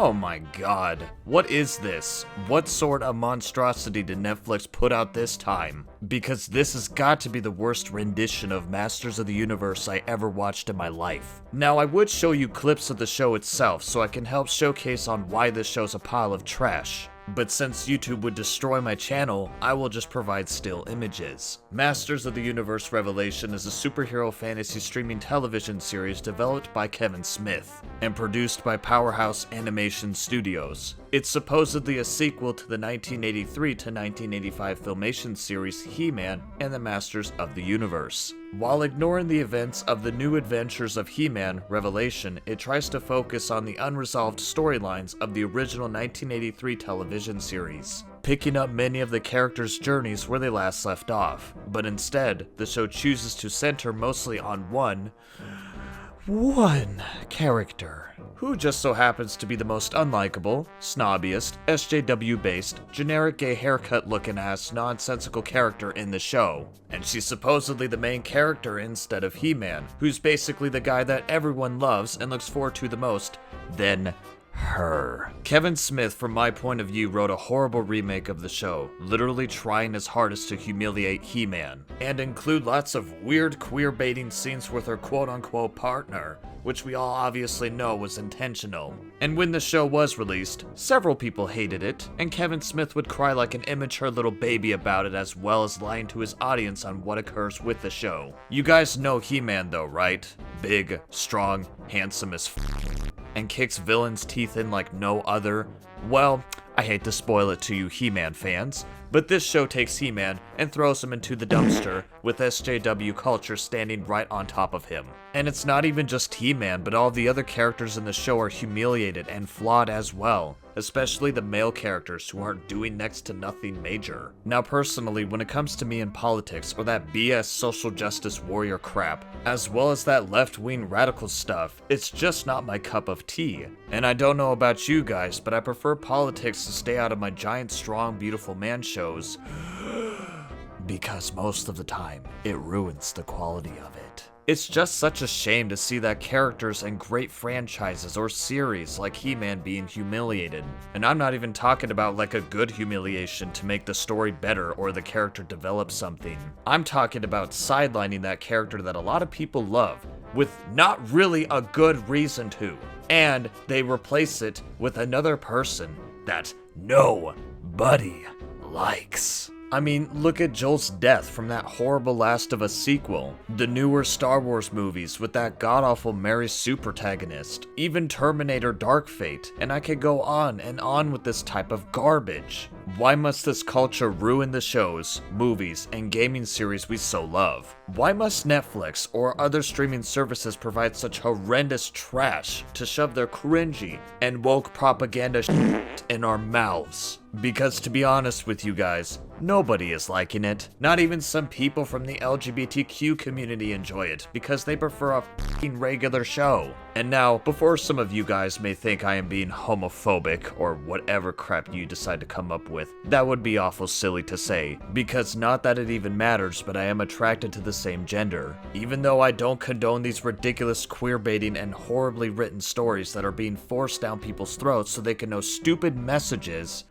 Oh my god, what is this? What sort of monstrosity did Netflix put out this time? Because this has got to be the worst rendition of Masters of the Universe I ever watched in my life. Now, I would show you clips of the show itself so I can help showcase on why this show's a pile of trash. But since YouTube would destroy my channel, I will just provide still images. Masters of the Universe Revelation is a superhero fantasy streaming television series developed by Kevin Smith and produced by Powerhouse Animation Studios. It's supposedly a sequel to the 1983 to 1985 filmation series He-Man and the Masters of the Universe. While ignoring the events of the New Adventures of He-Man Revelation, it tries to focus on the unresolved storylines of the original 1983 television series, picking up many of the characters' journeys where they last left off. But instead, the show chooses to center mostly on one character, who just so happens to be the most unlikable, snobbiest, SJW-based, generic gay haircut-looking ass nonsensical character in the show. And she's supposedly the main character instead of He-Man, who's basically the guy that everyone loves and looks forward to the most, then her. Kevin Smith, from my point of view, wrote a horrible remake of the show, literally trying his hardest to humiliate He-Man, and include lots of weird queer-baiting scenes with her quote-unquote partner, which we all obviously know was intentional. And when the show was released, several people hated it, and Kevin Smith would cry like an immature little baby about it, as well as lying to his audience on what occurs with the show. You guys know He-Man though, right? Big, strong, handsome as and kicks villains' teeth in like no other. Well, I hate to spoil it to you He-Man fans, but this show takes He-Man and throws him into the dumpster with SJW culture standing right on top of him. And it's not even just He-Man, but all the other characters in the show are humiliated and flawed as well, especially the male characters who aren't doing next to nothing major. Now personally, when it comes to me in politics or that BS social justice warrior crap, as well as that left-wing radical stuff, it's just not my cup of tea. And I don't know about you guys, but I prefer politics to stay out of my giant, strong, beautiful man shows because most of the time, it ruins the quality of it. It's just such a shame to see that characters in great franchises or series like He-Man being humiliated. And I'm not even talking about like a good humiliation to make the story better or the character develop something. I'm talking about sidelining that character that a lot of people love with not really a good reason to. And they replace it with another person that nobody likes. I mean, look at Joel's death from that horrible Last of Us sequel, the newer Star Wars movies with that god-awful Mary Sue protagonist, even Terminator Dark Fate, and I could go on and on with this type of garbage. Why must this culture ruin the shows, movies, and gaming series we so love? Why must Netflix or other streaming services provide such horrendous trash to shove their cringy and woke propaganda shit in our mouths? Because to be honest with you guys, nobody is liking it. Not even some people from the LGBTQ community enjoy it because they prefer a f***ing regular show. And now, before some of you guys may think I am being homophobic or whatever crap you decide to come up with, that would be awful silly to say, because not that it even matters, but I am attracted to the same gender. Even though I don't condone these ridiculous queer-baiting and horribly written stories that are being forced down people's throats so they can know stupid messages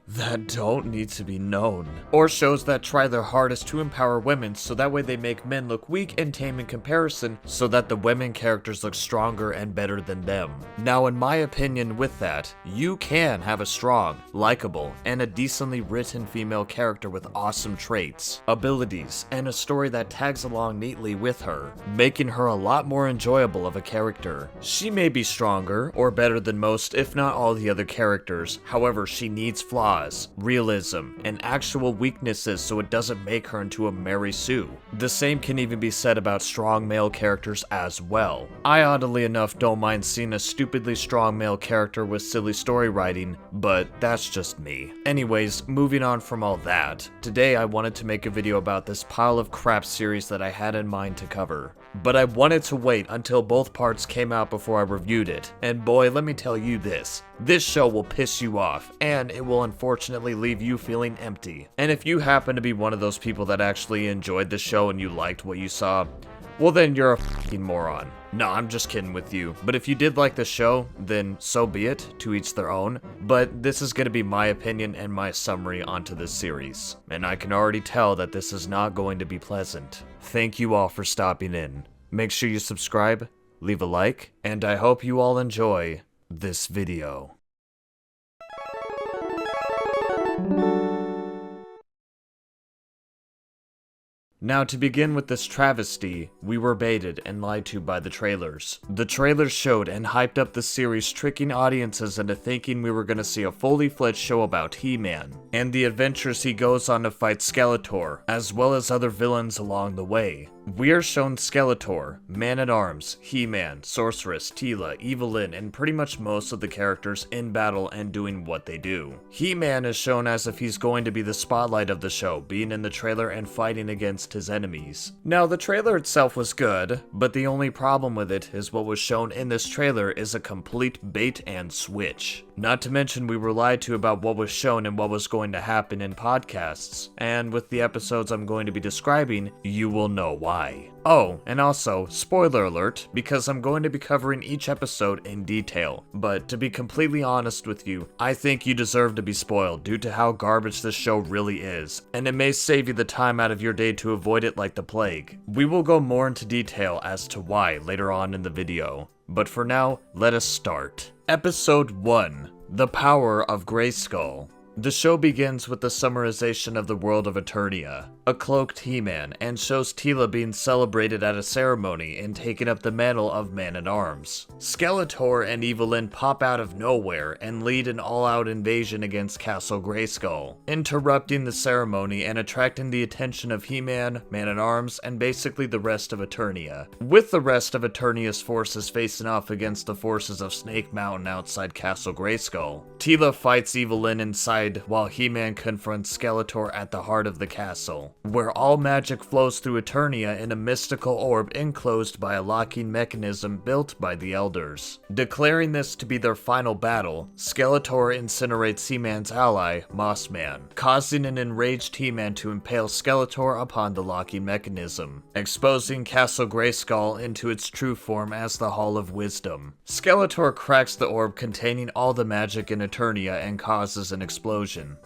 that don't need to be known. Or shows that try their hardest to empower women so that way they make men look weak and tame in comparison so that the women characters look stronger and better than them. Now in my opinion with that, you can have a strong, likable, and a decently written female character with awesome traits, abilities, and a story that tags along neatly with her, making her a lot more enjoyable of a character. She may be stronger or better than most if not all the other characters, however she needs flaws, realism, and actual weaknesses so it doesn't make her into a Mary Sue. The same can even be said about strong male characters as well. I oddly enough don't mind seeing a stupidly strong male character with silly story writing, but that's just me. Anyways, moving on from all that, today I wanted to make a video about this pile of crap series that I had in mind to cover. But I wanted to wait until both parts came out before I reviewed it, and boy, let me tell you this show will piss you off, and it will unfortunately leave you feeling empty. And if you happen to be one of those people that actually enjoyed the show and you liked what you saw, well then you're a fucking moron. No, I'm just kidding with you. But if you did like the show, then so be it, to each their own. But this is gonna be my opinion and my summary onto this series. And I can already tell that this is not going to be pleasant. Thank you all for stopping in. Make sure you subscribe, leave a like, and I hope you all enjoy this video. Now, to begin with this travesty, we were baited and lied to by the trailers. The trailers showed and hyped up the series, tricking audiences into thinking we were going to see a fully fledged show about He-Man, and the adventures he goes on to fight Skeletor, as well as other villains along the way. We are shown Skeletor, Man-at-Arms, He-Man, Sorceress, Teela, Evelyn, and pretty much most of the characters in battle and doing what they do. He-Man is shown as if he's going to be the spotlight of the show, being in the trailer and fighting against his enemies. Now, the trailer itself was good, but the only problem with it is what was shown in this trailer is a complete bait and switch. Not to mention we were lied to about what was shown and what was going to happen in podcasts, and with the episodes I'm going to be describing, you will know why. Oh, and also, spoiler alert, because I'm going to be covering each episode in detail, but to be completely honest with you, I think you deserve to be spoiled due to how garbage this show really is, and it may save you the time out of your day to avoid it like the plague. We will go more into detail as to why later on in the video, but for now, let us start. Episode 1, The Power of Grayskull. The show begins with the summarization of the world of Eternia, a cloaked He-Man, and shows Teela being celebrated at a ceremony and taking up the mantle of Man-at-Arms. Skeletor and Evelyn pop out of nowhere and lead an all-out invasion against Castle Grayskull, interrupting the ceremony and attracting the attention of He-Man, Man-at-Arms, and basically the rest of Eternia, with the rest of Eternia's forces facing off against the forces of Snake Mountain outside Castle Grayskull. Teela fights Evelyn inside while He-Man confronts Skeletor at the heart of the castle, where all magic flows through Eternia in a mystical orb enclosed by a locking mechanism built by the Elders. Declaring this to be their final battle, Skeletor incinerates He-Man's ally, Mossman, causing an enraged He-Man to impale Skeletor upon the locking mechanism, exposing Castle Grayskull into its true form as the Hall of Wisdom. Skeletor cracks the orb containing all the magic in Eternia and causes an explosion,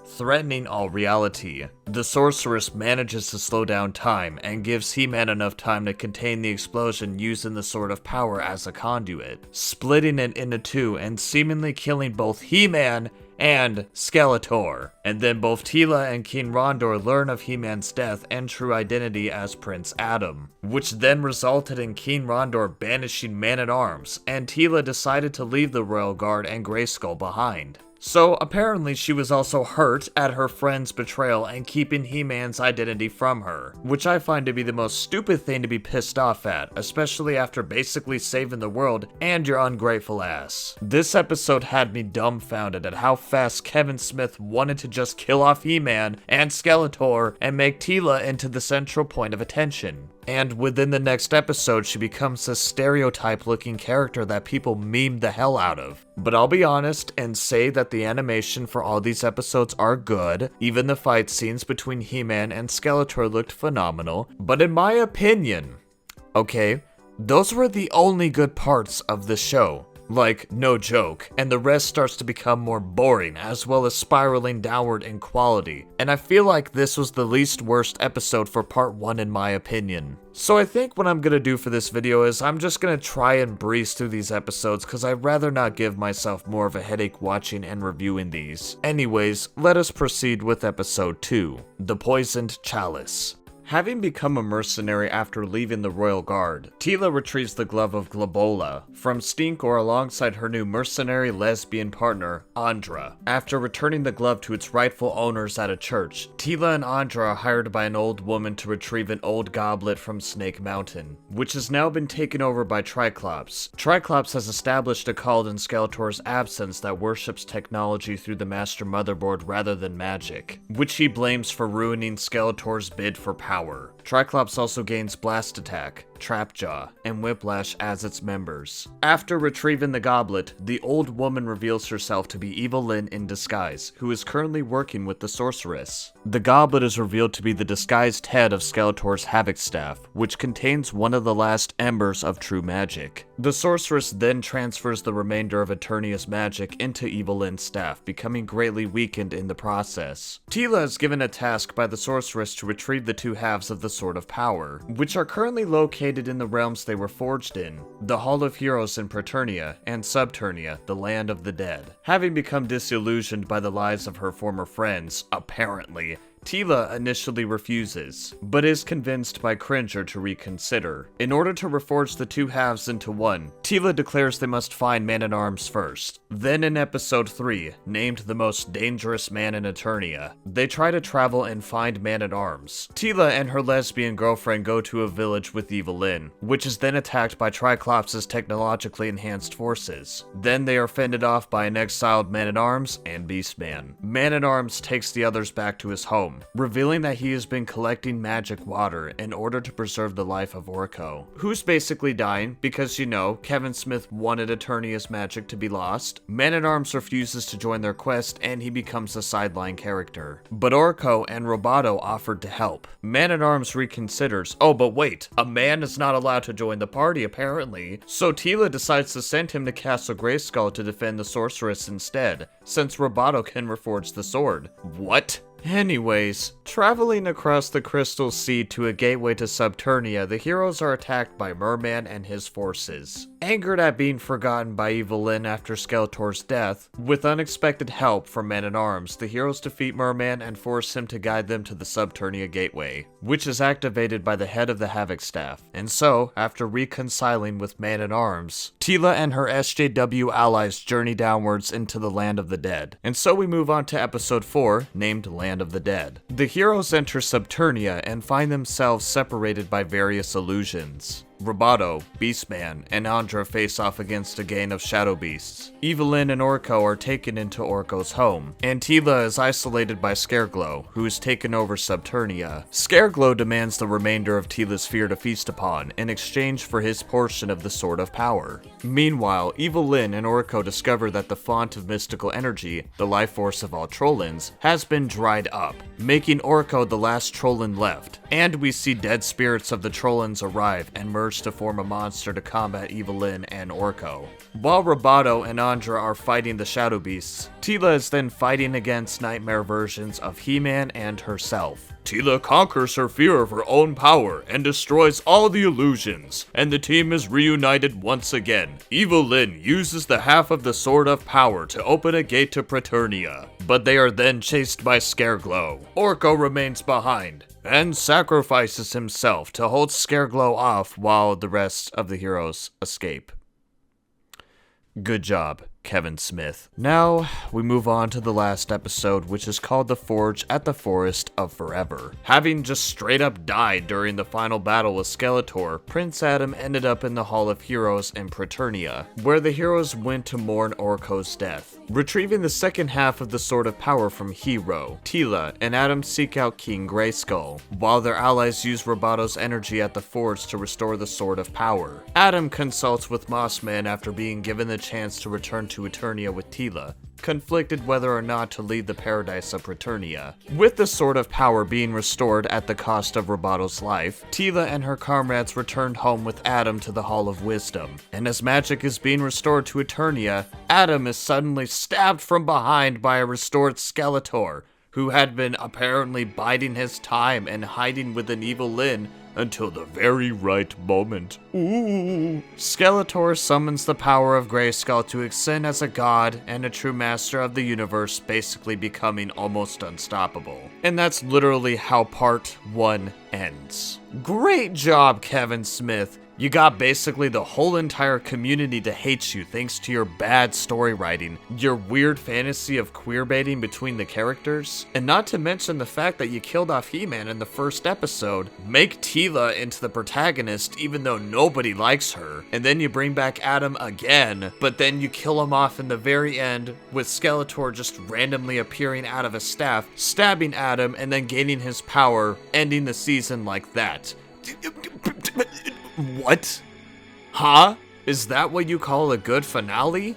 threatening all reality. The sorceress manages to slow down time and gives He-Man enough time to contain the explosion using the Sword of Power as a conduit, splitting it into two and seemingly killing both He-Man and Skeletor. And then both Teela and King Rondor learn of He-Man's death and true identity as Prince Adam, which then resulted in King Rondor banishing Man-at-Arms, and Teela decided to leave the Royal Guard and Grayskull behind. So apparently she was also hurt at her friend's betrayal and keeping He-Man's identity from her, which I find to be the most stupid thing to be pissed off at, especially after basically saving the world and your ungrateful ass. This episode had me dumbfounded at how fast Kevin Smith wanted to just kill off He-Man and Skeletor and make Teela into the central point of attention. And within the next episode, she becomes a stereotype-looking character that people meme the hell out of. But I'll be honest and say that the animation for all these episodes are good. Even the fight scenes between He-Man and Skeletor looked phenomenal. But in my opinion, okay, those were the only good parts of the show. Like, no joke, and the rest starts to become more boring, as well as spiraling downward in quality, and I feel like this was the least worst episode for part 1 in my opinion. So I think what I'm gonna do for this video is I'm just gonna try and breeze through these episodes because I'd rather not give myself more of a headache watching and reviewing these. Anyways, let us proceed with episode 2, The Poisoned Chalice. Having become a mercenary after leaving the Royal Guard, Teela retrieves the glove of Glabola from Stinkor alongside her new mercenary lesbian partner, Andra. After returning the glove to its rightful owners at a church, Teela and Andra are hired by an old woman to retrieve an old goblet from Snake Mountain, which has now been taken over by Triclops. Triclops has established a cult in Skeletor's absence that worships technology through the Master Motherboard rather than magic, which he blames for ruining Skeletor's bid for power. Triclops also gains Blast Attack, Trapjaw, and Whiplash as its members. After retrieving the goblet, the old woman reveals herself to be Evelyn in disguise, who is currently working with the sorceress. The goblet is revealed to be the disguised head of Skeletor's Havoc Staff, which contains one of the last embers of true magic. The sorceress then transfers the remainder of Eternia's magic into Evelyn's staff, becoming greatly weakened in the process. Tila is given a task by the sorceress to retrieve the two halves of the Sword of Power, which are currently located in the realms they were forged in, the Hall of Heroes in Preternia, and Subternia, the Land of the Dead. Having become disillusioned by the lives of her former friends, apparently, Tila initially refuses, but is convinced by Cringer to reconsider. In order to reforge the two halves into one, Tila declares they must find Man-at-Arms first. Then in episode 3, named the most dangerous man in Eternia, they try to travel and find Man-at-Arms. Tila and her lesbian girlfriend go to a village with Evelyn, which is then attacked by Triclops' technologically enhanced forces. Then they are fended off by an exiled Man-at-Arms and Beastman. Man-at-Arms takes the others back to his home, revealing that he has been collecting magic water in order to preserve the life of Orko, who's basically dying because, you know, Kevin Smith wanted Eternia's magic to be lost. Man-at-Arms refuses to join their quest and he becomes a sideline character. But Orko and Roboto offered to help. Man-at-Arms reconsiders, oh but wait, a man is not allowed to join the party apparently, so Tila decides to send him to Castle Grayskull to defend the sorceress instead, since Roboto can reforge the sword. What? Anyways, traveling across the Crystal Sea to a gateway to Subternia, the heroes are attacked by Merman and his forces. Angered at being forgotten by Evelyn after Skeletor's death, with unexpected help from Man-at-Arms, the heroes defeat Merman and force him to guide them to the Subternia gateway, which is activated by the head of the Havoc Staff. And so, after reconciling with Man-at-Arms, Tila and her SJW allies journey downwards into the Land of the Dead. And so we move on to episode 4, named Land of the Dead. The heroes enter Subternia and find themselves separated by various illusions. Roboto, Beastman, and Andra face off against a gang of shadow beasts. Evelyn and Orko are taken into Orko's home, and Tila is isolated by Scareglow, who has taken over Subternia. Scareglow demands the remainder of Tila's fear to feast upon in exchange for his portion of the Sword of Power. Meanwhile, Evelyn and Orko discover that the font of mystical energy, the life force of all Trollins, has been dried up, making Orko the last Trollin left, and we see dead spirits of the Trollins arrive and merge to form a monster to combat Evelyn and Orko. While Roboto and Andra are fighting the Shadow Beasts, Tila is then fighting against nightmare versions of He-Man and herself. Tila conquers her fear of her own power and destroys all the illusions, and the team is reunited once again. Evelyn uses the half of the Sword of Power to open a gate to Preternia, but they are then chased by Scareglow. Orko remains behind and sacrifices himself to hold Scareglow off while the rest of the heroes escape. Good job, Kevin Smith. Now, we move on to the last episode, which is called The Forge at the Forest of Forever. Having just straight up died during the final battle with Skeletor, Prince Adam ended up in the Hall of Heroes in Preternia, where the heroes went to mourn Orko's death. Retrieving the second half of the Sword of Power from Hero, Tila, and Adam seek out King Grayskull, while their allies use Roboto's energy at the Forge to restore the Sword of Power. Adam consults with Mossman after being given the chance to return to Eternia with Tila, conflicted whether or not to leave the paradise of Preternia. With the Sword of Power being restored at the cost of Roboto's life, Tila and her comrades returned home with Adam to the Hall of Wisdom. And as magic is being restored to Eternia, Adam is suddenly stabbed from behind by a restored Skeletor, who had been apparently biding his time and hiding with an Evelyn until the very right moment. Ooh. Skeletor summons the power of Grayskull to ascend as a god and a true master of the universe, basically becoming almost unstoppable. And that's literally how part 1 ends. Great job, Kevin Smith. You got basically the whole entire community to hate you thanks to your bad story writing, your weird fantasy of queerbaiting between the characters, and not to mention the fact that you killed off He-Man in the first episode, make Teela into the protagonist even though nobody likes her, and then you bring back Adam again, but then you kill him off in the very end with Skeletor just randomly appearing out of a staff, stabbing Adam, and then gaining his power, ending the season like that. What? Huh? Is that what you call a good finale?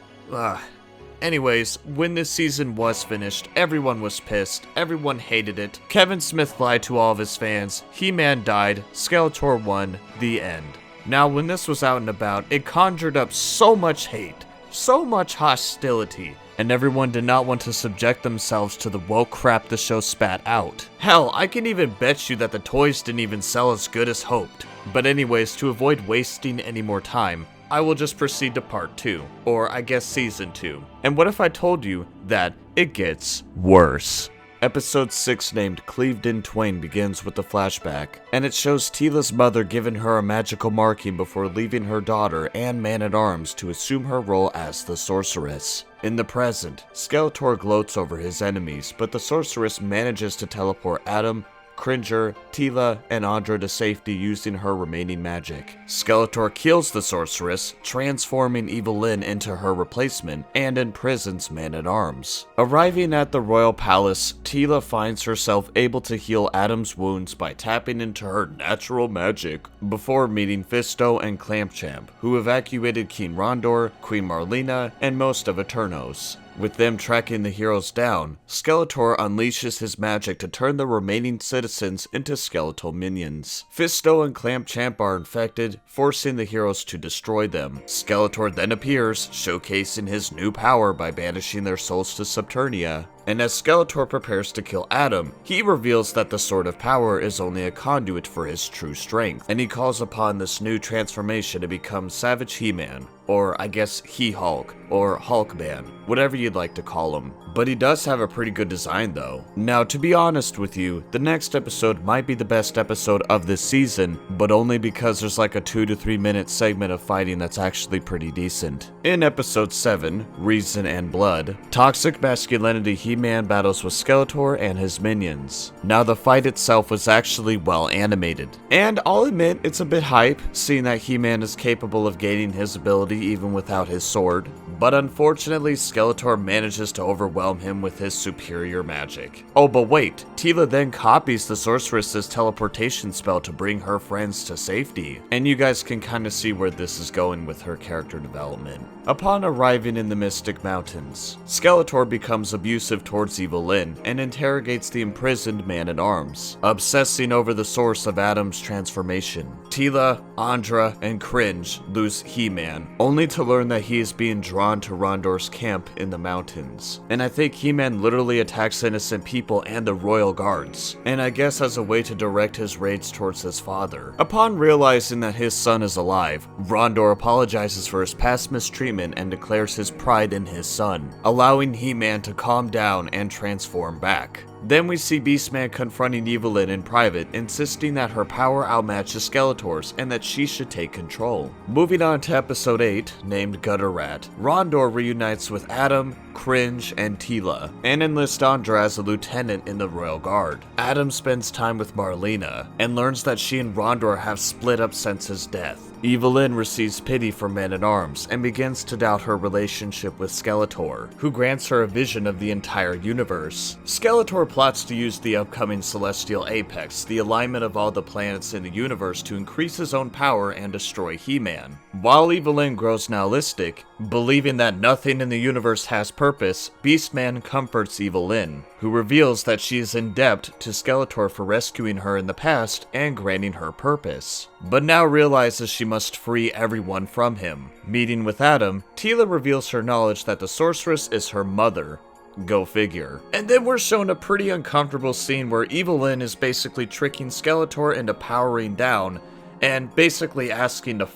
Anyways, when this season was finished, everyone was pissed, everyone hated it, Kevin Smith lied to all of his fans, He-Man died, Skeletor won, the end. Now, when this was out and about, it conjured up so much hate, so much hostility, and everyone did not want to subject themselves to the woke crap the show spat out. Hell, I can even bet you that the toys didn't even sell as good as hoped. But anyways, to avoid wasting any more time, I will just proceed to part 2, or I guess season 2. And what if I told you that it gets worse? Episode 6, named Cleaved in Twain, begins with a flashback, and it shows Teela's mother giving her a magical marking before leaving her daughter and Man-at-Arms to assume her role as the sorceress. In the present, Skeletor gloats over his enemies, but the sorceress manages to teleport Adam, Cringer, Teela, and Andra to safety using her remaining magic. Skeletor kills the sorceress, transforming Evelyn into her replacement, and imprisons Man-at-Arms. Arriving at the royal palace, Teela finds herself able to heal Adam's wounds by tapping into her natural magic, before meeting Fisto and Clampchamp, who evacuated King Rondor, Queen Marlena, and most of Eternos. With them tracking the heroes down, Skeletor unleashes his magic to turn the remaining citizens into skeletal minions. Fisto and Clampchamp are infected, forcing the heroes to destroy them. Skeletor then appears, showcasing his new power by banishing their souls to Eternia. And as Skeletor prepares to kill Adam, he reveals that the Sword of Power is only a conduit for his true strength, and he calls upon this new transformation to become Savage He-Man, or I guess He-Hulk, or Hulkman, whatever you'd like to call him. But he does have a pretty good design though. Now, to be honest with you, the next episode might be the best episode of this season, but only because there's like a 2 to 3 minute segment of fighting that's actually pretty decent. In episode 7, Reason and Blood, toxic masculinity He-Man battles with Skeletor and his minions. Now, the fight itself was actually well animated, and I'll admit it's a bit hype, seeing that He-Man is capable of gaining his ability even without his sword. But unfortunately, Skeletor manages to overwhelm him with his superior magic. Oh, but wait, Teela then copies the sorceress's teleportation spell to bring her friends to safety, and you guys can kind of see where this is going with her character development. Upon arriving in the Mystic Mountains, Skeletor becomes abusive towards Evelyn and interrogates the imprisoned Man-at-Arms, obsessing over the source of Adam's transformation. Teela, Andra, and Cringe lose He-Man, only to learn that he is being drawn to Rondor's camp in the mountains. And I think He-Man literally attacks innocent people and the royal guards, and I guess as a way to direct his raids towards his father. Upon realizing that his son is alive, Rondor apologizes for his past mistreatment and declares his pride in his son, allowing He-Man to calm down and transform back. Then we see Beastman confronting Evelyn in private, insisting that her power outmatches Skeletor's and that she should take control. Moving on to episode 8, named Gutter Rat, Rondor reunites with Adam, Cringe, and Teela, and enlists Andra as a lieutenant in the Royal Guard. Adam spends time with Marlena, and learns that she and Rondor have split up since his death. Evelyn receives pity for Man-at-Arms and begins to doubt her relationship with Skeletor, who grants her a vision of the entire universe. Skeletor plots to use the upcoming Celestial Apex, the alignment of all the planets in the universe, to increase his own power and destroy He-Man. While Evelyn grows nihilistic, believing that nothing in the universe has purpose, Beastman comforts Evelyn, who reveals that she is in debt to Skeletor for rescuing her in the past and granting her purpose, but now realizes she must free everyone from him. Meeting with Adam, Teela reveals her knowledge that the sorceress is her mother. Go figure. And then we're shown a pretty uncomfortable scene where Evelyn is basically tricking Skeletor into powering down and basically asking to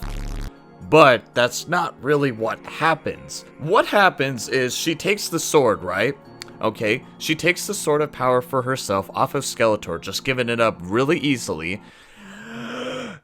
but that's not really what happens. What happens is she takes the sword, right? Okay, she takes the Sword of Power for herself off of Skeletor, just giving it up really easily.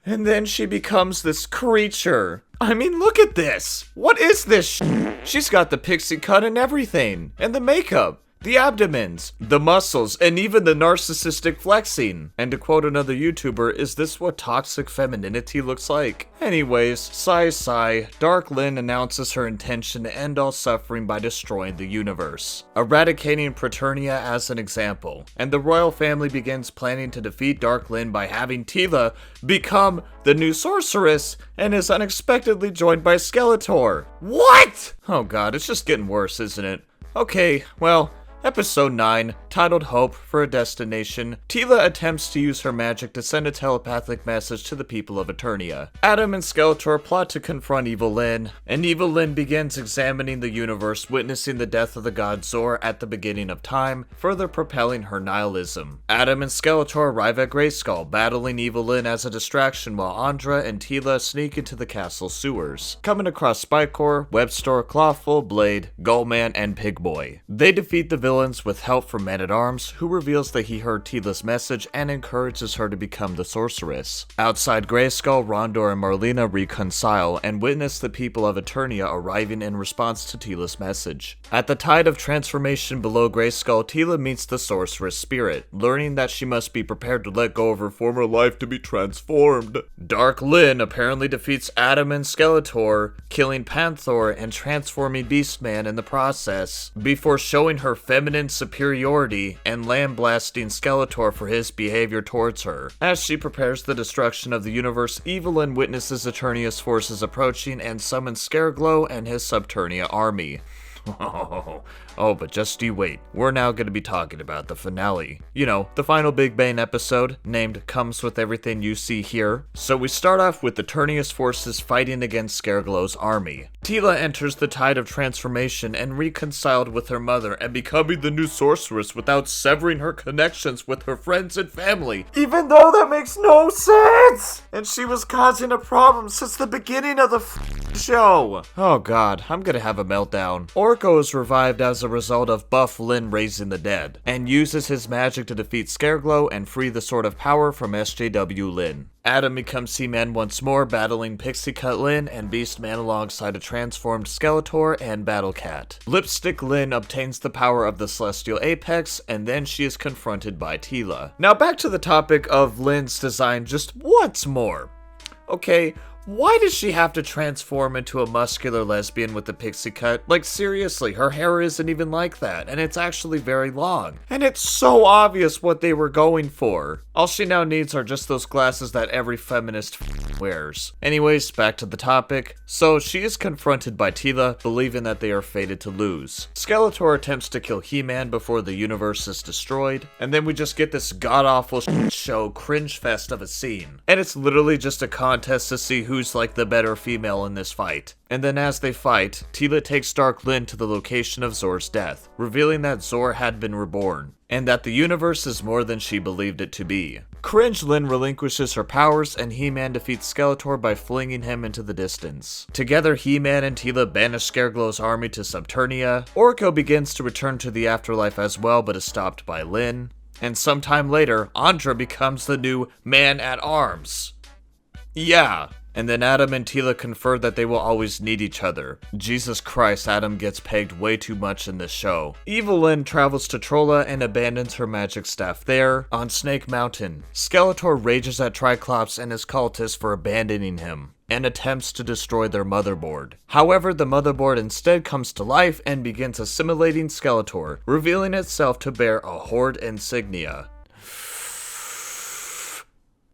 And then she becomes this creature. I mean, look at this. What is this She's got the pixie cut and everything. And the makeup. The abdomens, the muscles, and even the narcissistic flexing. And to quote another YouTuber, is this what toxic femininity looks like? Anyways, sigh, Dark Lynn announces her intention to end all suffering by destroying the universe, eradicating Eternia as an example. And the royal family begins planning to defeat Dark Lynn by having Tila become the new sorceress and is unexpectedly joined by Skeletor. What? Oh god, it's just getting worse, isn't it? Okay, well, Episode 9, titled Hope for a Destination, Tila attempts to use her magic to send a telepathic message to the people of Eternia. Adam and Skeletor plot to confront Evil Lynn, and Evil Lynn begins examining the universe, witnessing the death of the god Zor at the beginning of time, further propelling her nihilism. Adam and Skeletor arrive at Grayskull, battling Evil Lynn as a distraction while Andra and Tila sneak into the castle sewers, coming across Spikor, Webstor, Clawful, Blade, Gullman, and Pigboy. They defeat the villains with help from Man-at-Arms, who reveals that he heard Tila's message and encourages her to become the sorceress. Outside Grayskull, Rondor and Marlena reconcile and witness the people of Eternia arriving in response to Tila's message. At the tide of transformation below Grayskull, Tila meets the sorceress spirit, learning that she must be prepared to let go of her former life to be transformed. Dark Lynn apparently defeats Adam and Skeletor, killing Panther and transforming Beastman in the process, before showing her feminine superiority and lambasting Skeletor for his behavior towards her. As she prepares the destruction of the universe, Evil Lynn witnesses Eternia's forces approaching and summons Scareglow and his Subternia army. Oh, but just you wait. We're now going to be talking about the finale. You know, the final Big Bang episode, named Comes With Everything You See Here. So we start off with Eternia's forces fighting against Scareglow's army. Tila enters the tide of transformation and reconciled with her mother and becoming the new sorceress without severing her connections with her friends and family. Even though that makes no sense! And she was causing a problem since the beginning of the show. Oh god, I'm gonna have a meltdown. Orko is revived as a result of Buff Lynn raising the dead, and uses his magic to defeat Scareglow and free the Sword of Power from SJW Lynn. Adam becomes He-Man once more, battling Pixie Cut Lynn and Beastman alongside a transformed Skeletor and Battlecat. Lipstick Lynn obtains the power of the Celestial Apex, and then she is confronted by Tila. Now back to the topic of Lynn's design just once more. Okay, why does she have to transform into a muscular lesbian with a pixie cut? Like seriously, her hair isn't even like that, and it's actually very long. And it's so obvious what they were going for. All she now needs are just those glasses that every feminist wears. Anyways, back to the topic. So she is confronted by Tila, believing that they are fated to lose. Skeletor attempts to kill He-Man before the universe is destroyed, and then we just get this god-awful show cringe fest of a scene. And it's literally just a contest to see who's like the better female in this fight. And then as they fight, Tila takes Dark Lynn to the location of Zor's death, revealing that Zor had been reborn, and that the universe is more than she believed it to be. Cringe Lynn relinquishes her powers, and He-Man defeats Skeletor by flinging him into the distance. Together, He-Man and Tila banish Scareglow's army to Subternia. Orko begins to return to the afterlife as well, but is stopped by Lynn. And sometime later, Andra becomes the new Man-at-Arms. Yeah. And then Adam and Tila confer that they will always need each other. Jesus Christ, Adam gets pegged way too much in this show. Evil Lynn travels to Trolla and abandons her magic staff there, on Snake Mountain. Skeletor rages at Triclops and his cultists for abandoning him, and attempts to destroy their motherboard. However, the motherboard instead comes to life and begins assimilating Skeletor, revealing itself to bear a Horde insignia.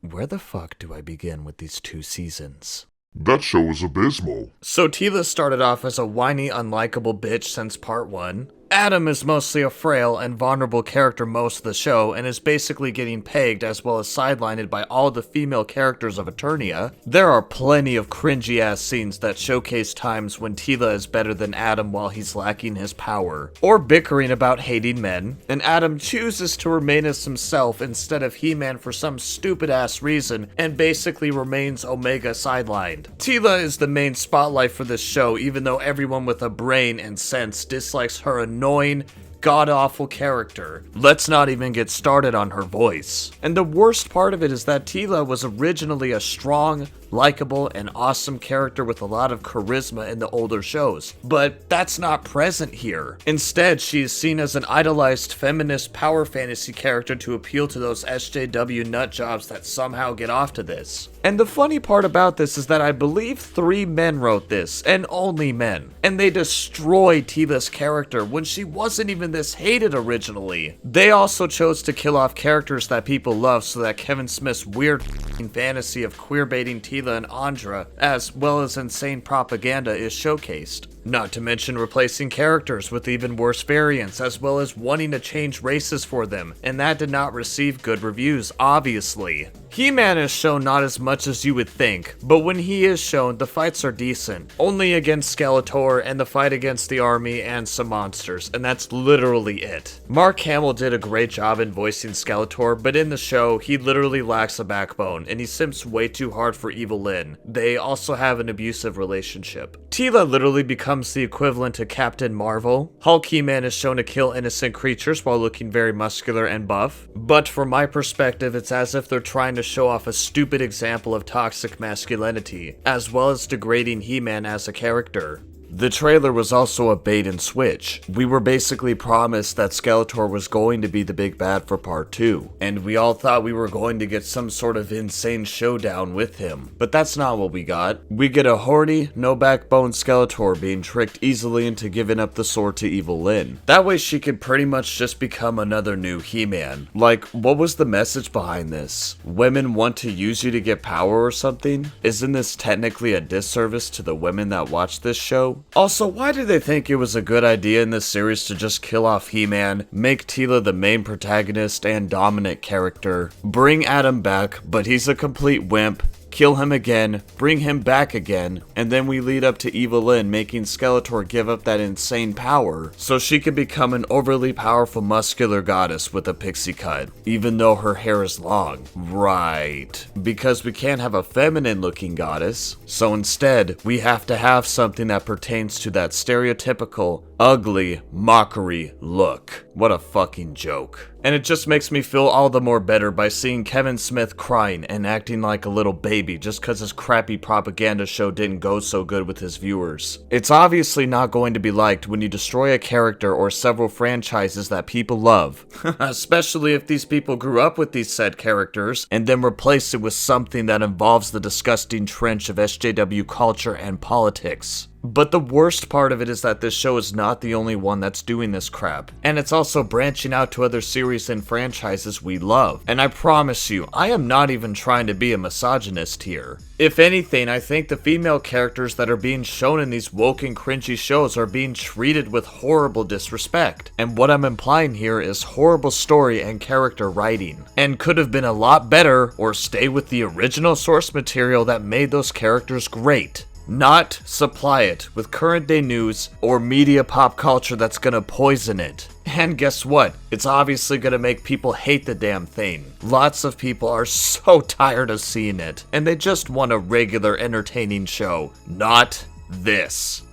Where the fuck do I begin with these 2 seasons? That show was abysmal. So Tila started off as a whiny, unlikable bitch since part 1. Adam is mostly a frail and vulnerable character most of the show, and is basically getting pegged as well as sidelined by all the female characters of Eternia. There are plenty of cringy ass scenes that showcase times when Tila is better than Adam while he's lacking his power, or bickering about hating men, and Adam chooses to remain as himself instead of He-Man for some stupid ass reason, and basically remains Omega sidelined. Tila is the main spotlight for this show, even though everyone with a brain and sense dislikes her annoying, god-awful character. Let's not even get started on her voice. And the worst part of it is that Tila was originally a strong, likable, and awesome character with a lot of charisma in the older shows, but that's not present here. Instead, she is seen as an idolized feminist power fantasy character to appeal to those SJW nutjobs that somehow get off to this. And the funny part about this is that I believe 3 men wrote this, and only men, and they destroyed Tila's character when she wasn't even this hated originally. They also chose to kill off characters that people love so that Kevin Smith's weird fantasy of queerbaiting Tila and Andra, as well as insane propaganda, is showcased. Not to mention replacing characters with even worse variants, as well as wanting to change races for them, and that did not receive good reviews, obviously. He-Man is shown not as much as you would think, but when he is shown, the fights are decent. Only against Skeletor and the fight against the army and some monsters, and that's literally it. Mark Hamill did a great job in voicing Skeletor, but in the show, he literally lacks a backbone, and he simps way too hard for Evil Lyn. They also have an abusive relationship. Tila literally becomes the equivalent to Captain Marvel. Hulk He-Man is shown to kill innocent creatures while looking very muscular and buff, but from my perspective, it's as if they're trying to show off a stupid example of toxic masculinity, as well as degrading He-Man as a character. The trailer was also a bait and switch. We were basically promised that Skeletor was going to be the big bad for part 2, and we all thought we were going to get some sort of insane showdown with him, but that's not what we got. We get a horny, no backbone Skeletor being tricked easily into giving up the sword to Evil Lyn. That way she could pretty much just become another new He-Man. Like, what was the message behind this? Women want to use you to get power or something? Isn't this technically a disservice to the women that watch this show? Also, why did they think it was a good idea in this series to just kill off He-Man, make Tila the main protagonist and dominant character, bring Adam back, but he's a complete wimp, kill him again, bring him back again, and then we lead up to Evil Lyn making Skeletor give up that insane power so she could become an overly powerful muscular goddess with a pixie cut, even though her hair is long. Right, because we can't have a feminine looking goddess, so instead we have to have something that pertains to that stereotypical, ugly, mockery look. What a fucking joke. And it just makes me feel all the more better by seeing Kevin Smith crying and acting like a little baby just cause his crappy propaganda show didn't go so good with his viewers. It's obviously not going to be liked when you destroy a character or several franchises that people love, especially if these people grew up with these said characters and then replace it with something that involves the disgusting trench of SJW culture and politics. But the worst part of it is that this show is not the only one that's doing this crap, and it's also branching out to other series and franchises we love. And I promise you, I am not even trying to be a misogynist here. If anything, I think the female characters that are being shown in these woke and cringy shows are being treated with horrible disrespect. And what I'm implying here is horrible story and character writing, and could have been a lot better or stay with the original source material that made those characters great. Not supply it with current day news or media pop culture that's gonna poison it. And guess what? It's obviously gonna make people hate the damn thing. Lots of people are so tired of seeing it, and they just want a regular entertaining show, not this.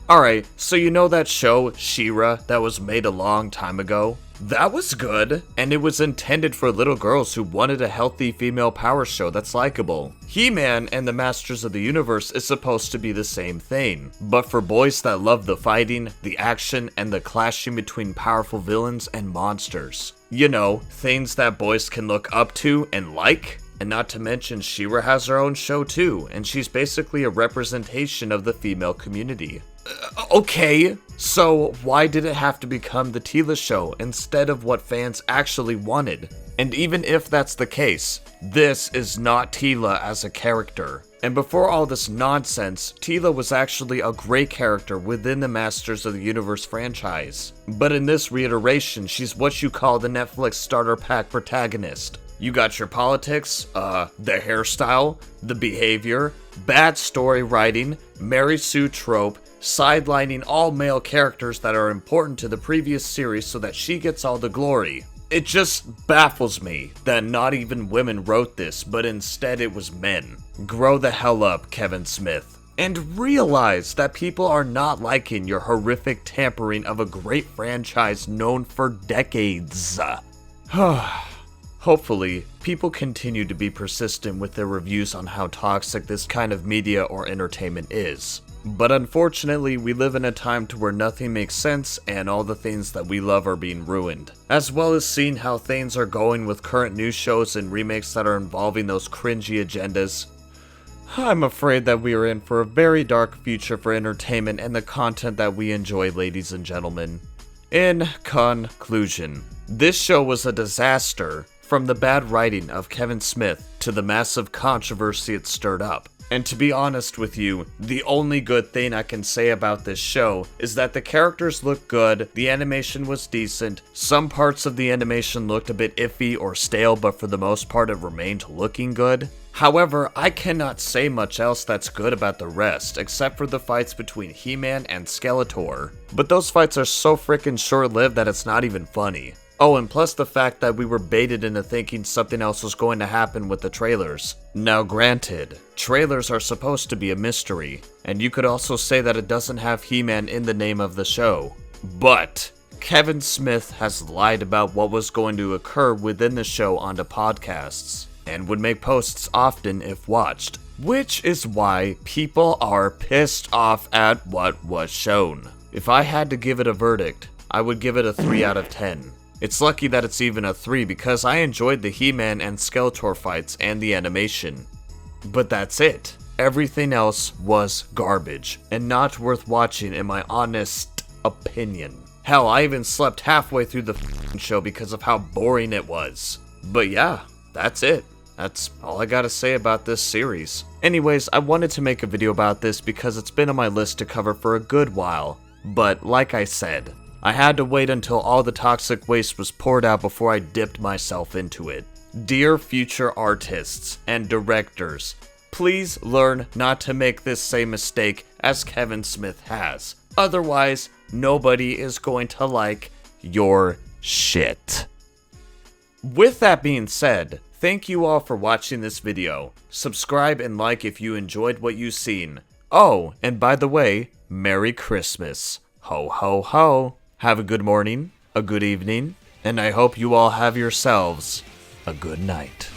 Alright, so you know that show, She-Ra, that was made a long time ago? That was good, and it was intended for little girls who wanted a healthy female power show that's likable. He-Man and the Masters of the Universe is supposed to be the same thing, but for boys that love the fighting, the action, and the clashing between powerful villains and monsters. You know, things that boys can look up to and like? And not to mention, She-Ra has her own show too, and she's basically a representation of the female community. Okay, so why did it have to become the Tila show instead of what fans actually wanted? And even if that's the case, this is not Tila as a character. And before all this nonsense, Tila was actually a great character within the Masters of the Universe franchise. But in this reiteration, she's what you call the Netflix starter pack protagonist. You got your politics, the hairstyle, the behavior, bad story writing, Mary Sue trope, sidelining all male characters that are important to the previous series so that she gets all the glory. It just baffles me that not even women wrote this, but instead it was men. Grow the hell up, Kevin Smith. and realize that people are not liking your horrific tampering of a great franchise known for decades. Hopefully, people continue to be persistent with their reviews on how toxic this kind of media or entertainment is. But unfortunately, we live in a time to where nothing makes sense and all the things that we love are being ruined. As well as seeing how things are going with current news shows and remakes that are involving those cringy agendas. I'm afraid that we are in for a very dark future for entertainment and the content that we enjoy, ladies and gentlemen. In conclusion, this show was a disaster, from the bad writing of Kevin Smith to the massive controversy it stirred up. And to be honest with you, the only good thing I can say about this show is that the characters look good, the animation was decent, some parts of the animation looked a bit iffy or stale, but for the most part it remained looking good. However, I cannot say much else that's good about the rest, except for the fights between He-Man and Skeletor. But those fights are so freaking short-lived that it's not even funny. Oh, and plus the fact that we were baited into thinking something else was going to happen with the trailers. Now granted, trailers are supposed to be a mystery, and you could also say that it doesn't have He-Man in the name of the show. But Kevin Smith has lied about what was going to occur within the show onto podcasts, and would make posts often if watched, which is why people are pissed off at what was shown. If I had to give it a verdict, I would give it a 3 out of 10. It's lucky that it's even a 3 because I enjoyed the He-Man and Skeletor fights and the animation. But that's it. Everything else was garbage, and not worth watching in my honest opinion. Hell, I even slept halfway through the show because of how boring it was. But yeah, that's it. That's all I gotta say about this series. Anyways, I wanted to make a video about this because it's been on my list to cover for a good while. But like I said, I had to wait until all the toxic waste was poured out before I dipped myself into it. Dear future artists and directors, please learn not to make this same mistake as Kevin Smith has. Otherwise, nobody is going to like your shit. With that being said, thank you all for watching this video. Subscribe and like if you enjoyed what you've seen. Oh, and by the way, Merry Christmas. Ho ho ho. Have a good morning, a good evening, and I hope you all have yourselves a good night.